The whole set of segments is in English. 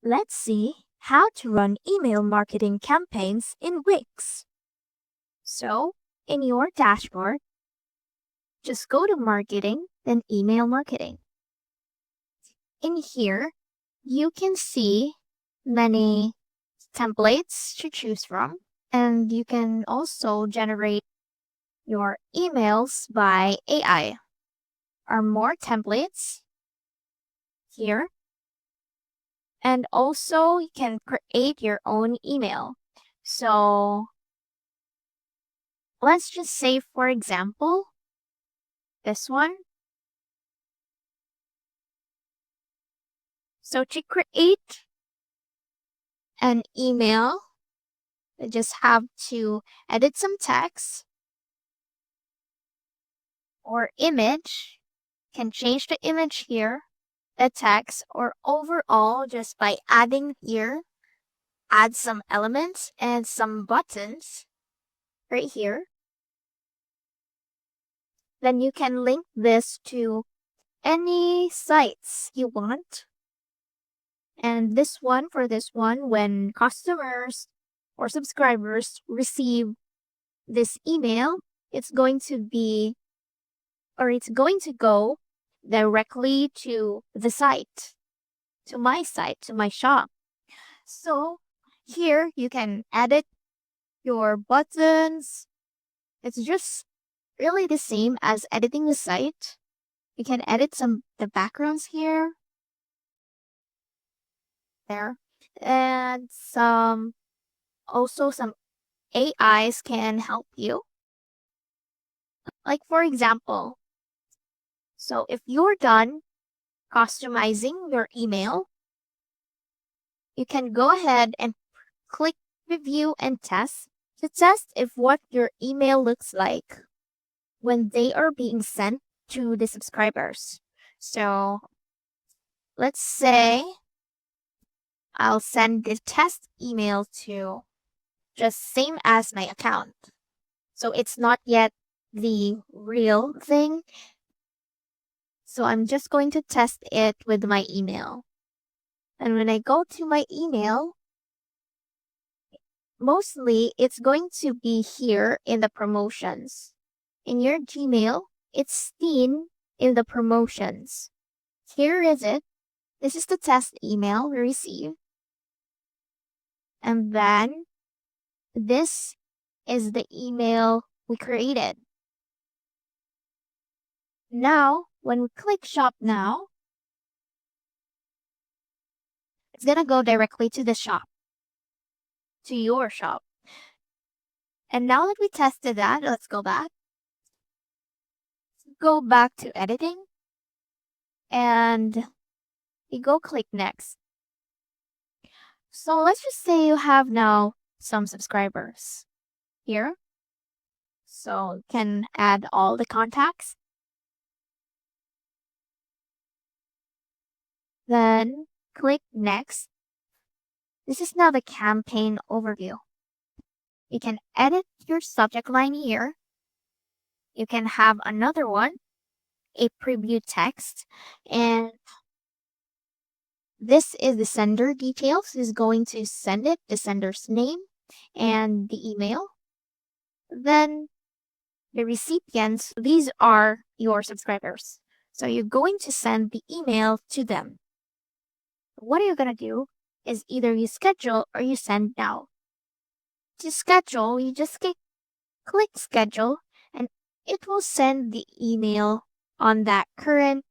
Let's see how to run email marketing campaigns in Wix. So, in your dashboard, just go to Marketing, then Email Marketing. In here, you can see many templates to choose from, and you can also generate your emails by AI. Are more templates here. And also, you can create your own email. So, let's just say, for example, this one. So to create an email, you just have to edit some text or image. Can change the image here, the text, or overall just by adding here, add some elements and some buttons right here. Then you can link this to any sites you want. And for this one, when customers or subscribers receive this email, it's going to go directly to the site, to my shop. So here you can edit your buttons. It's just really the same as editing the site. You can edit the backgrounds here, there, and some AIs can help you. Like for example, so if you're done customizing your email, you can go ahead and click review and test to test if what your email looks like when they are being sent to the subscribers. So let's say I'll send the test email to just same as my account. So it's not yet the real thing. So I'm just going to test it with my email. And when I go to my email, mostly it's going to be here in the promotions. In your Gmail, it's seen in the promotions. Here is it. This is the test email we received. And then this is the email we created. Now, when we click shop now, it's going to go directly to the shop, to your shop. And now that we tested that, let's go back. Go back to editing and you go click next. So let's just say you have now some subscribers here. So you can add all the contacts. Then click next. This is now the campaign overview. You can edit your subject line here. You can have another one, a preview text, and this is the sender details. Is going to send it, the sender's name and the email. Then the recipients, these are your subscribers. So you're going to send the email to them. What you're going to do is either you schedule or you send now. To schedule, you just click schedule and it will send the email on that current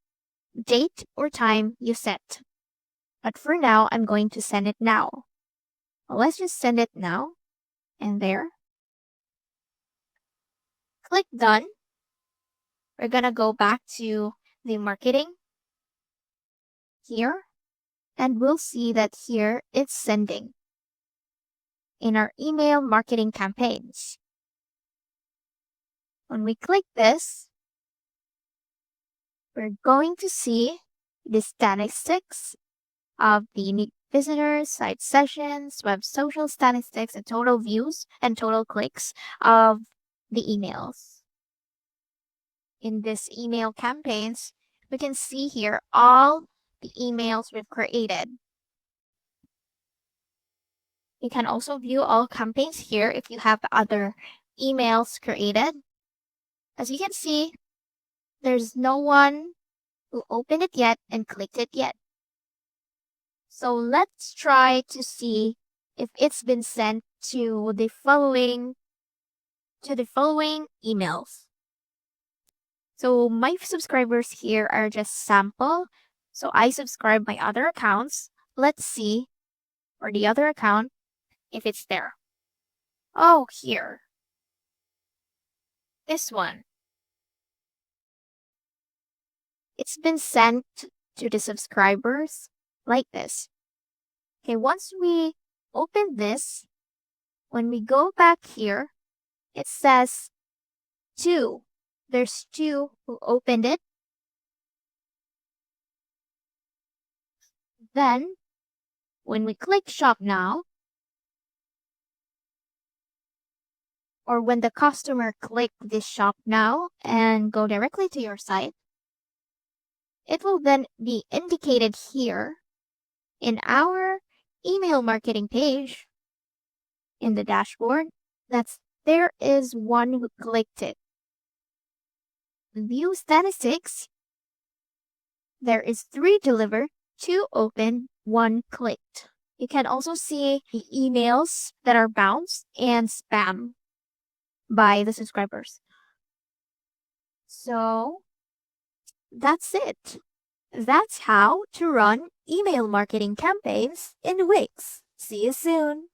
date or time you set. But for now, I'm going to send it now. Well, let's just send it now and there. Click done. We're going to go back to the marketing here and we'll see that here it's sending in our email marketing campaigns. When we click this, we're going to see the statistics of the unique visitors, site sessions, web social statistics, and total views and total clicks of the emails. In this email campaigns, we can see here all the emails we've created. You can also view all campaigns here if you have other emails created. As you can see, there's no one who opened it yet and clicked it yet. So let's try to see if it's been sent to the following emails. So my subscribers here are just sample. So I subscribe my other accounts. Let's see for the other account if it's there. Oh, here. This one. It's been sent to the subscribers like this. Okay, once we open this, when we go back here, it says 2. There's 2 who opened it. Then, when we click Shop Now, or when the customer click this Shop Now and go directly to your site, it will then be indicated here in our email marketing page in the dashboard that there is one who clicked it. View statistics, there is 3 delivered, 2 open, 1 clicked. You can also see the emails that are bounced and spam by the subscribers. So that's it. That's how to run email marketing campaigns in Wix. See you soon.